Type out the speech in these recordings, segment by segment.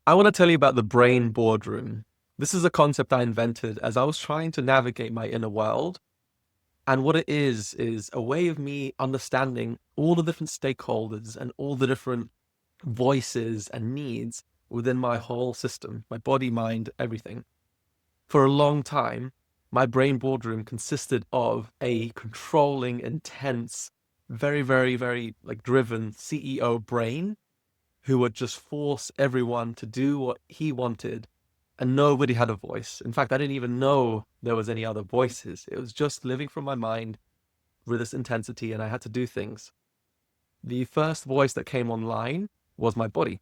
I want to tell you about the brain boardroom. This is a concept I invented as I was trying to navigate my inner world. And what it is a way of me understanding all the different stakeholders and all the different voices and needs within my whole system, my body, mind, everything. For a long time, my brain boardroom consisted of a controlling, intense, very like driven CEO brain who would just force everyone to do what he wanted, and nobody had a voice. In fact, I didn't even know there was any other voices. It was just living from my mind with this intensity, and I had to do things. The first voice that came online was my body.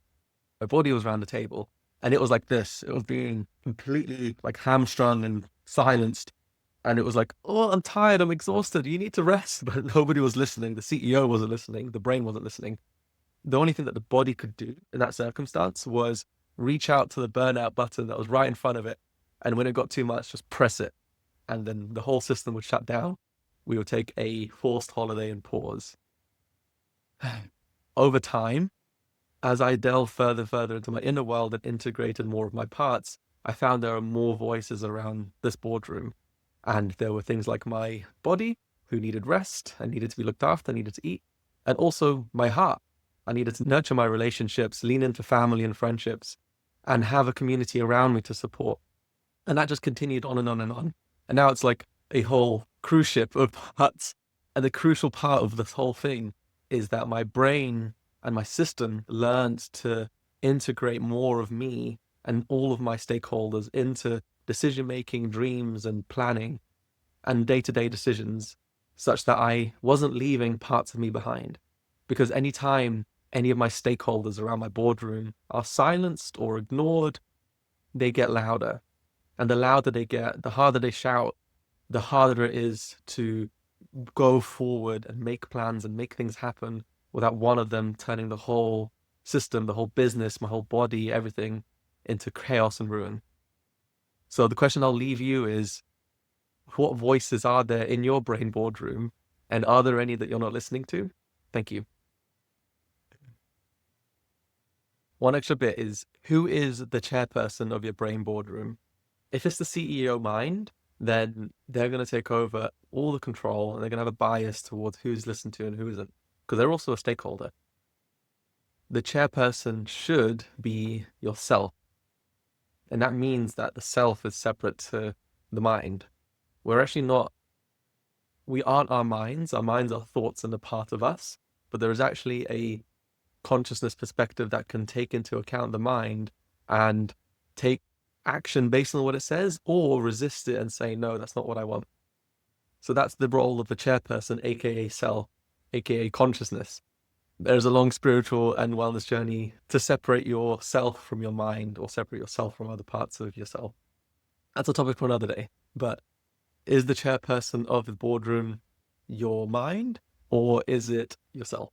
My body was around the table, and it was like this. It was being completely like hamstrung and silenced. And it was like, oh, I'm tired, I'm exhausted, you need to rest. But nobody was listening. The CEO wasn't listening, the brain wasn't listening. The only thing that the body could do in that circumstance was reach out to the burnout button that was right in front of it. And when it got too much, just press it. And then the whole system would shut down. We would take a forced holiday and pause. Over time, as I delved further into my inner world and integrated more of my parts, I found there are more voices around this boardroom. And there were things like my body, who needed rest and needed to be looked after, needed to eat, and also my heart. I needed to nurture my relationships, lean into family and friendships, and have a community around me to support. And that just continued on and on and on. And now it's like a whole cruise ship of parts. And the crucial part of this whole thing is that my brain and my system learned to integrate more of me and all of my stakeholders into decision making, dreams, and planning and day to day decisions, such that I wasn't leaving parts of me behind. Because anytime any of my stakeholders around my boardroom are silenced or ignored, they get louder. And the louder they get, the harder they shout, the harder it is to go forward and make plans and make things happen without one of them turning the whole system, the whole business, my whole body, everything into chaos and ruin. So the question I'll leave you is, what voices are there in your brain boardroom? And are there any that you're not listening to? Thank you. One extra bit is, who is the chairperson of your brain boardroom? If it's the CEO mind, then they're going to take over all the control and they're going to have a bias towards who's listened to and who isn't, because they're also a stakeholder. The chairperson should be yourself. And that means that the self is separate to the mind. We're actually not, we aren't our minds. Our minds are thoughts and a part of us, but there is actually a consciousness perspective that can take into account the mind and take action based on what it says or resist it and say, no, that's not what I want. So that's the role of the chairperson, aka self, aka consciousness. There's a long spiritual and wellness journey to separate yourself from your mind or separate yourself from other parts of yourself. That's a topic for another day. But is the chairperson of the boardroom your mind or is it yourself?